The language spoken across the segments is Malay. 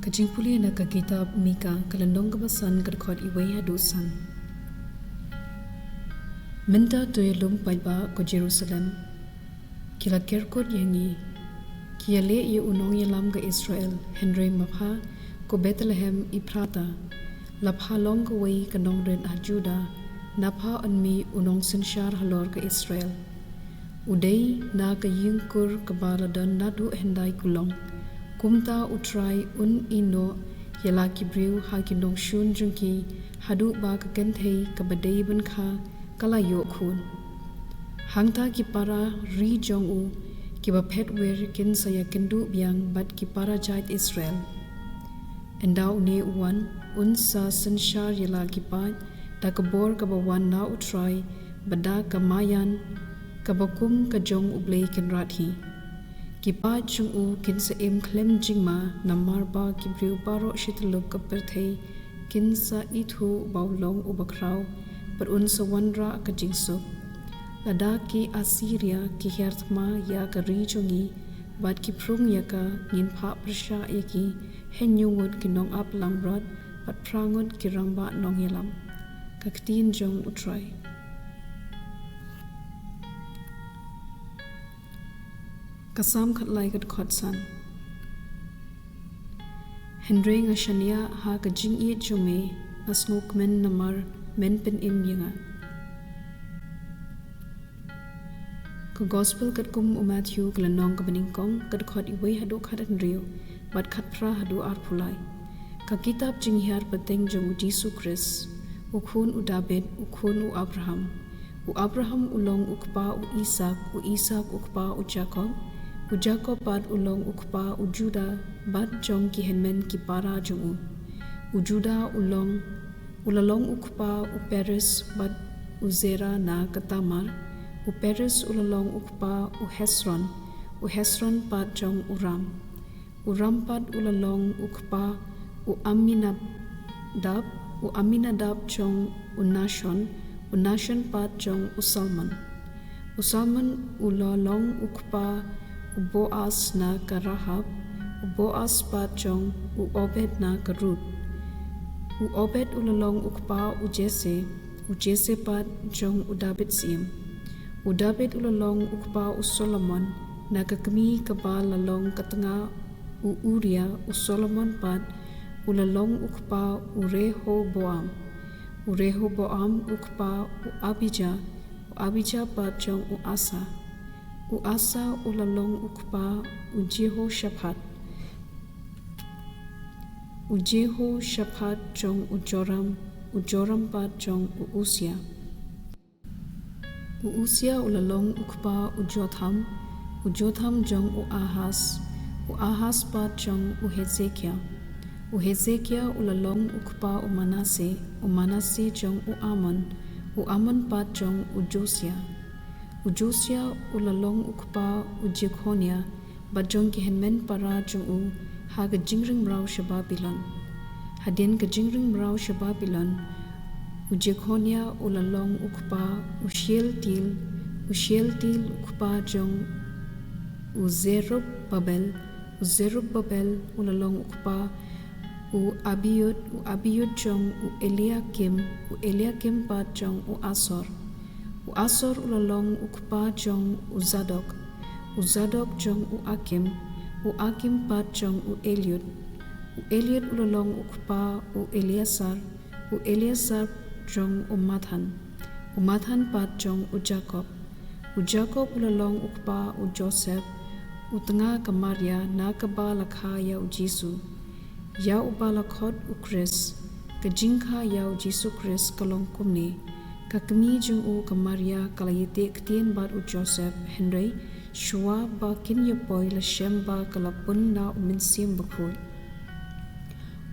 Jingpule na kitab mika kalandong kabasan kadkot iway hadusan. Minta tuyalum paiba ko Jerusalem. Kila kerkot yangi. Kiale ye nongïalam ke Israel. Hynrei phah ko Bethlehem iprata. Lapha long ko way kanong ren Juda. Napha anmi unong sinshar halor ke Israel. Uday na kayingkur kabaladan nadu Hynrei kulong. Kumta utrai ino yalaki briu hakinong shun jungki hadu ba ka kyntait kabadai ban kha kalayo Khun. Hangta ki para ri jong ki ba phet wer kin saya kendu biang bat ki para jait Israel. Endau ne uwan unsa sanshar yalaki pa da khubor ka bawan na utrai bada kamayan kabakum ka jong Blei kin rathi. Kipa chung kin sa klem jingma namar ba kibriu paro shitluk kaperthei kin sa ithu baulong ubakraw per unsa wanra ka Jisu. Lada ki Assyria ki herthma ya ka rijongi bat ki prung ya ka ngin pha prasha yaki henyungut ki nong ap langrod bat prangut ki rangba nongïalam ka ktien jong utrai. Kasam khatlai kat khotsan. Hynrei nga shania ha ka jingieied jume asnguk men namar men pen yinga. Ka gospel kat kum Matthew klanong ka beningkong kat khot iway hadu khatan riu bat khatpra hadu arpulai. Ka kitab jingieied pateng jong Jisu Kris Khun David Khun Abraham Abraham ulong ukpa Isak ukpa Jacob Jacob bat ulong ukpa Juda bat jong ki henmen ki para jong Juda ulalong ukpa Peres bat Zera na katamar Peres ulalong ukpa Hesron bat jong Uram bat ulalong ukpa Aminadab jong Nashon bat jong Salman ulalong ukpa Boaz na karahab Boaz pat jong Obed na karut Obed ulalong ukpa Jese pat jong David siem David ulalong ukpa Solomon na kakmi kabal lalong katanga Uria Solomon pat ulalong ukpa Rehoboam ukpa Abijah pat jong Asa ulalong ukpa Jehoshaphat jong Joram pat jong Uzia ulalong ukpa Jotham jong Ahaz pat jong Hezekiah ulalong ukpa Manasseh jong Amon pat jong Josia ulalong ukpa Jekhonia bat jong ki henmen para jong ha ka jingring mraw shababilon hadin ka jingring mraw shababilon Jekhonia ulalong ukpa Shealtiel ukpa jong Zerubbabel ulalong ukpa Abiyud jong Eliakim pat jong Asor ulalong ukpa jong Zadok jong Akim pat jong Eliud ulalong ukpa Eliasar jong Mathan pat jong Jacob ulalong ukpa Joseph utanga kamaria na kabalakha ya Jisu ya ubalakhot Kris ka jingha ya Jisu Kris kalong kumni kakmi jung kamaria kalayete ktien bat Joseph Hynrei shuwa ba kinyapoy la shem ba kalapun na minsim bakhoy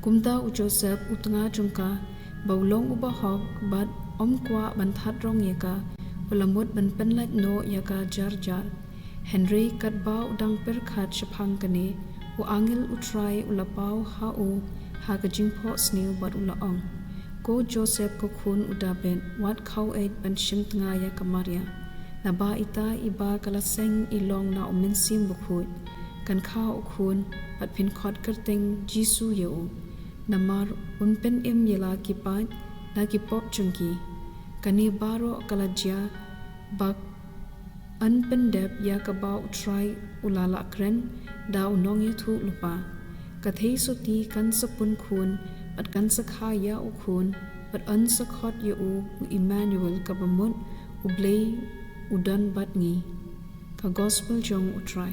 kumta Joseph utanga jungka baulong ubahok bat omkwa banthat rong yaka ulamut ban pyllait no yaka jar Hynrei katba udang perkhat shaphang kane angil utrai ulapau ha ka jingpho snew bat ulaong ko Joseph ko Khun David wat khau eit ban shim tanga ya kamaria na ba ita iba kalaseng ilong na minsim bukhut kan kha o khun pat phin khot kerteng Jisu yeu namar unpen em yela ki pat na ki pop chungki kani baro kalajia bak unpendep ya kabau try ulala kren da unong ya thu lupa kathei soti kan sapun khun pat kan sakha ya u khun pat an sakhot ya u Emmanuel kabamut u Blei udan bat ngi ka gospel jong u try